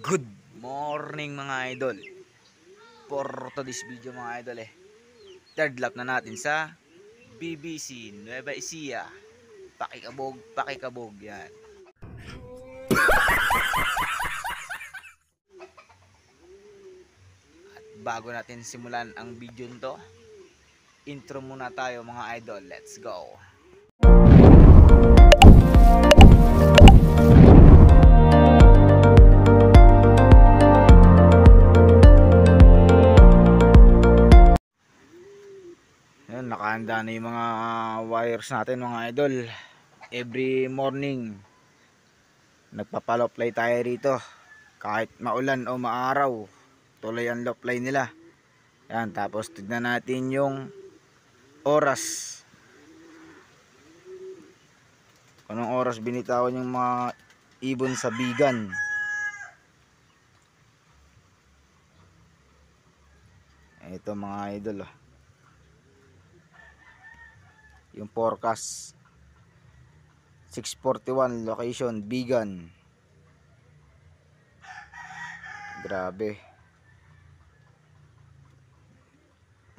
Good morning mga idol. For today's video mga idol third lap na natin sa BBC Nueva Ecija. Pakikabog yan. At bago natin simulan ang video nito, intro muna tayo mga idol. Let's go. Nakahanda na yung mga wires natin mga idol. Every morning nagpapaloplay tayo rito kahit maulan o maaraw, tuloy ang loplay nila. Yan, tapos tignan natin yung oras, anong oras binitawan yung mga ibon sa bigan. Ito mga idol yung forecast 6:41 location Bigan. Grabe,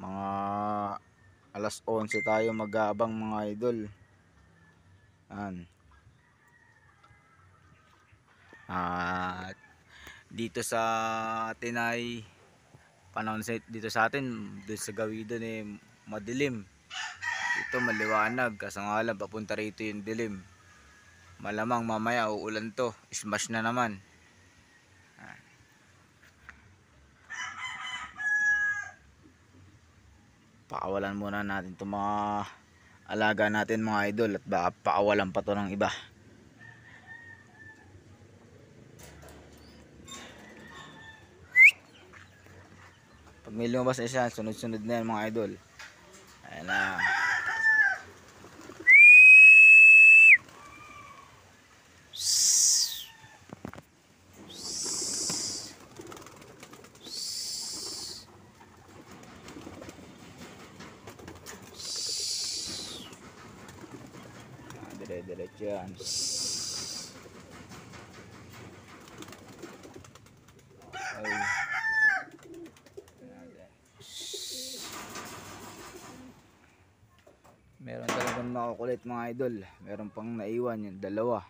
mga alas 11 tayo mag-aabang mga idol. At dito sa atin ay panahon dito sa atin, dito sa Gawido madilim. Ito maliwanag, kasi nga lang papunta rito yung dilim. Malamang mamaya uulan to, smash na naman. Pakawalan muna natin itong mga alaga natin mga idol, at baka pakawalan pa to ng iba. Pag may lumabas na isa, sunod-sunod na yan mga idol. Ayan na. Dire-diretso yan. Ay. Meron talagang makukulit mga idol. Meron pang naiwan yung dalawa.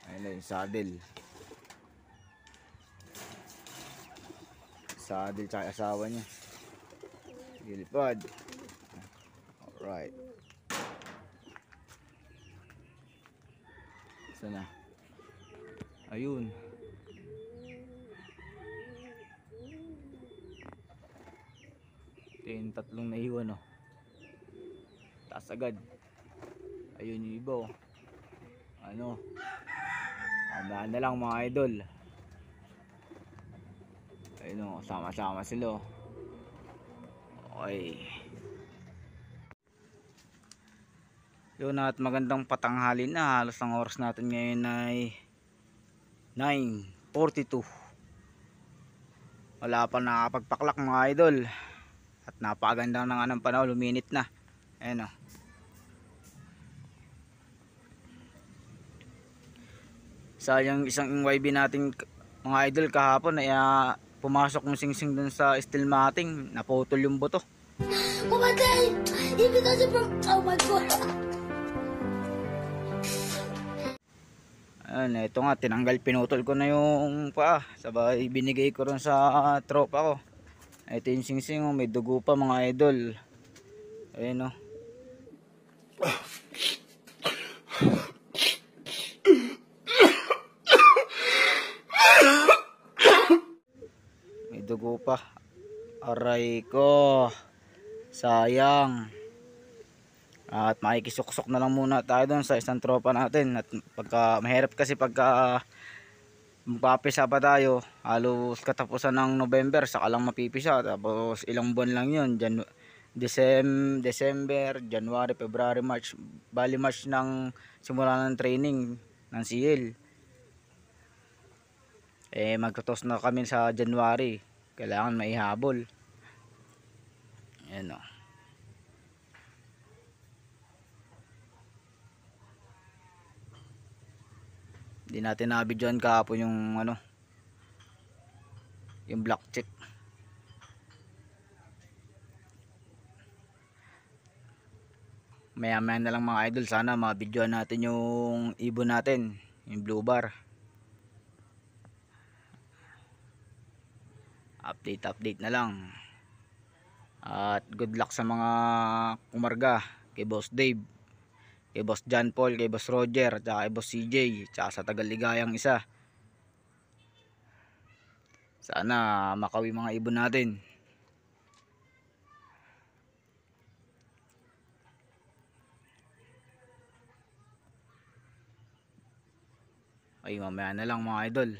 Ayun na yung saddle. Saddle tsaka asawa niya. Gilipad. Alright. Sana. Ayun. Ito yung tatlong naiwan taas agad. Ayun yung iba andaan na lang mga idol. Ayun sama-sama sila Okay. Yun, at magandang patanghali na. Halos ang oras natin ngayon ay 9:42. Wala pa nakapagpaklak mga idol. At napakaganda na nga ng panahon, luminit na. Ayan sayang isang YB nating mga idol kahapon ay pumasok ng singsing dun sa steel matting, naputol yung buto. Oh my god! Because from oh my god! Ayan, ito nga, pinutol ko na yung paa. Sabay binigay ko rin sa tropa ko. Ito yung singsing may dugo pa mga idol. Ayun may dugo pa. Aray ko, sayang. At makikisuksok na lang muna tayo doon sa isang tropa natin. At mahirap kasi pagka magpapisa pa tayo, halos katapusan ng November saka lang mapipisa. Tapos ilang buwan lang yun, December, January, February, March. Bali March ng simula ng training ng CL. Magtutos na kami sa January, kailangan maihabol. Ayan Hindi natin nabidyoan kahapon yung yung black chick. Maya maya na lang mga idol, sana mabidyoan natin yung ibon natin, yung blue bar. Update na lang. At good luck sa mga kumarga, kay Boss Dave, kay Boss John Paul, kay Boss Roger, at kay Boss CJ, tsaka sa Tagaligayang isa. Sana makawi mga ibon natin. Ay mamaya na lang mga idol.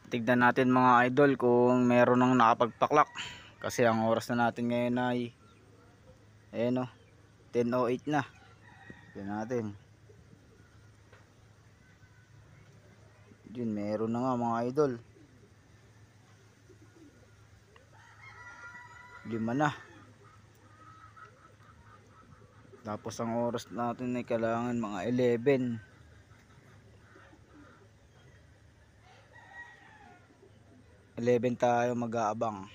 Tignan natin mga idol kung meron nang nakapagpaklak. Kasi ang oras na natin ngayon ay ayan o, 10:08 na. Tignan natin. Yun, meron na nga mga idol. 5 na. Tapos ang oras natin ay kailangan mga 11. 11 tayo mag-aabang.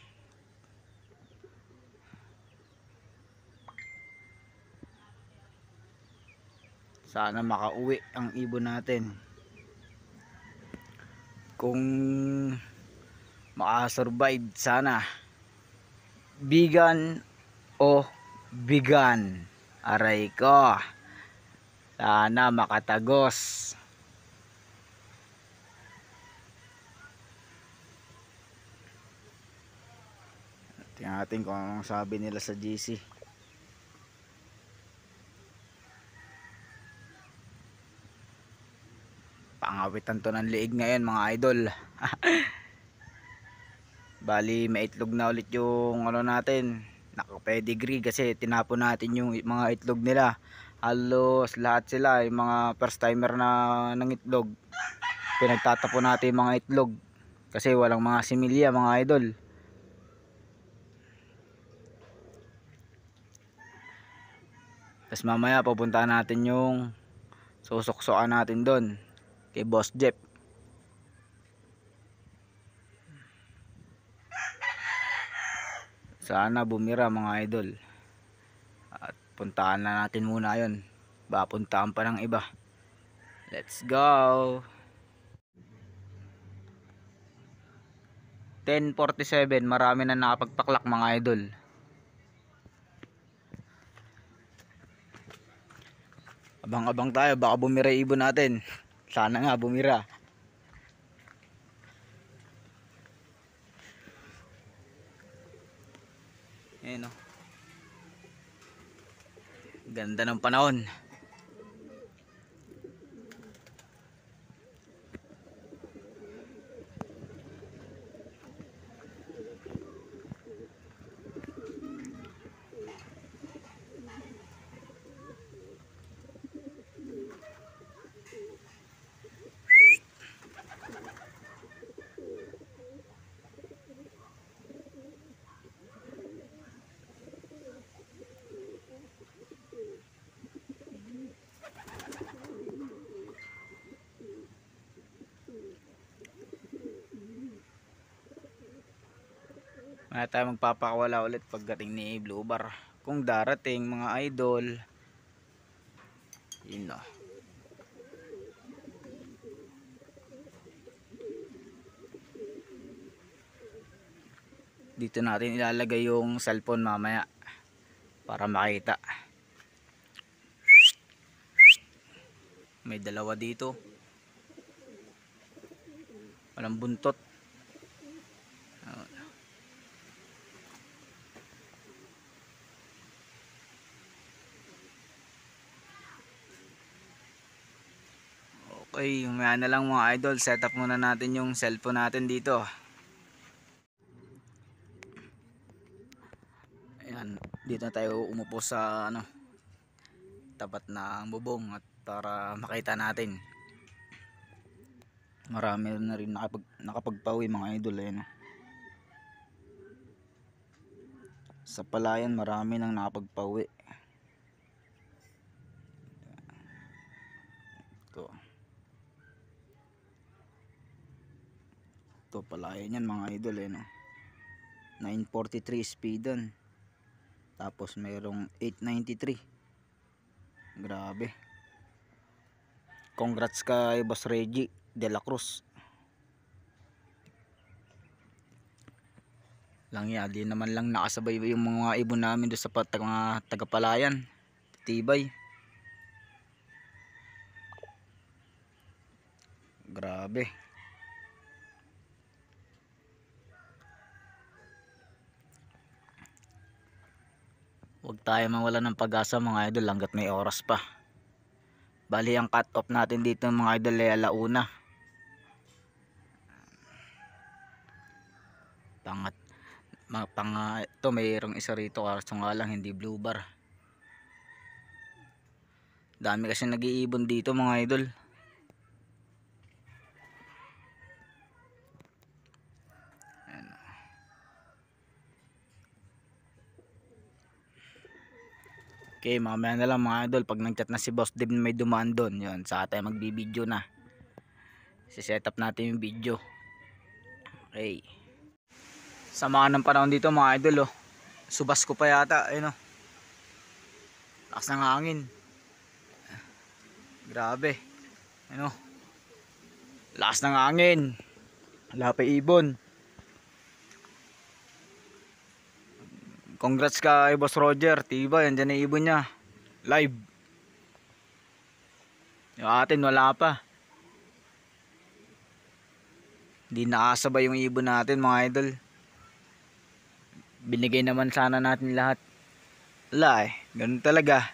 Sana makauwi ang ibon natin. Kung makasurvive sana. Bigan o bigan. Aray ko. Sana makatagos. Tingnan natin kung anong sabi nila sa GC. Pangawitan to ng liig ngayon mga idol. Bali may itlog na ulit yung ano natin, naka-pedigree, kasi tinapon natin yung mga itlog nila. Halos lahat sila yung mga first timer na ng itlog. Pinagtatapon natin yung mga itlog kasi walang mga similya mga idol. Tapos mamaya pupuntahan natin yung susuksoan natin doon kay Boss Jeff. Sana bumira mga idol. At puntahan na natin muna yon. Puntahan pa ng iba. Let's go. 10:47, marami na nakapagpaklak mga idol. Abang-abang tayo, baka bumira ibon natin. Sana nga bumira. Ayan o. Ganda ng panahon. Maya tayo magpapakawala ulit pagdating ni Blue Bar, kung darating mga idol. Yun o. Dito natin ilalagay yung cellphone mamaya para makita. May dalawa dito. Walang buntot. Okay, umaya na lang mga idol. Set up muna natin yung cellphone natin dito. Ayan, dito na tayo umupo sa ano, tapat ng bubong at para makita natin. Marami na rin nakapagpawi mga idol. Ayan. Sa palayan marami nang nakapagpawi. Ito. Ito palayan yan mga idol eh, no? 943 speedon. Tapos mayroong 893. Grabe. Congrats kay Boss Reggie De La Cruz. Lang yan, di naman lang nakasabay yung mga ibon namin doon sa mga tagapalayan. Tibay. Grabe. Huwag tayo mawala ng pag-asa mga idol hanggat may oras pa. Bali ang cut off natin dito mga idol ay alauna. Ito mayroong isa rito kaso nga lang hindi blue bar. Dami kasi nag-iibon dito mga idol. Ayan. Okay, mamaya na lang mga idol pag nag-chat na si Boss Dib na may dumaan doon. Yun, saka tayo magbibideo na. Si-set up natin yung video. Okay. Sama ng panahon dito mga idol oh. Subas ko pa yata, ayun oh. Lakas ng hangin. Grabe. Ano? Lakas ng hangin. Wala pa ibon. Congrats kay Boss Roger. Tiba, yan dyan na ibon niya. Live. Yung atin wala pa. Hindi nakasabay yung ibon natin mga idol. Binigay naman sana natin lahat. Wala eh. Ganun talaga.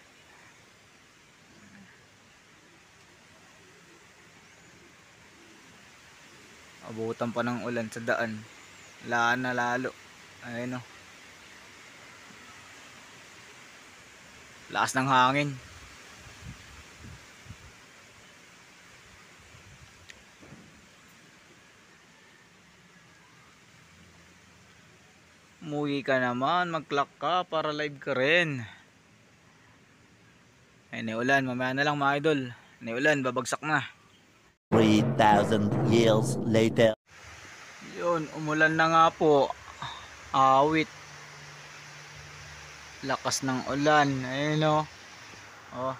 Abutan pa ng ulan sa daan. Laan na lalo. Ayun o. Lakas ng hangin. Umuwi ka naman, mag-clock ka para live ka rin. Ay, ulan, mamaya na lang mga idol. Ulan, babagsak na. 3,000 years later. Yun, umulan na nga po. Awit. Lakas ng ulan. Ayun o. Oh.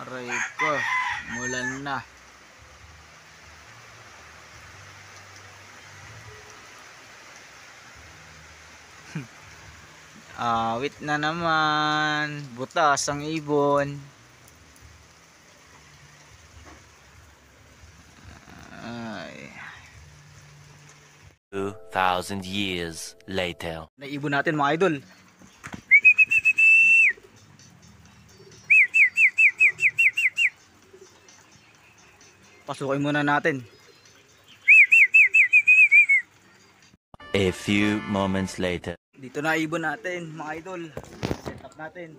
Aray ko, umulan na. Awit na naman. Butas ang ibon. Ay. 2,000 years later. Naibon natin mga idol. Pasukin muna natin. A few moments later. Dito na ibon natin mga idol. Set up natin.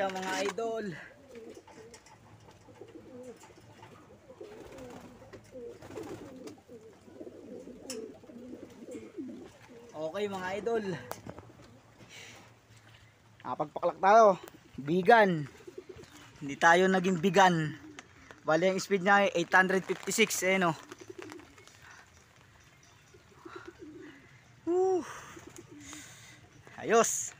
siya mga idol. Okay mga idol. Nakapagpaklak tayo. Bigan. Hindi tayo naging bigan. Bali ang speed niya ay 856 eh no. Ayos.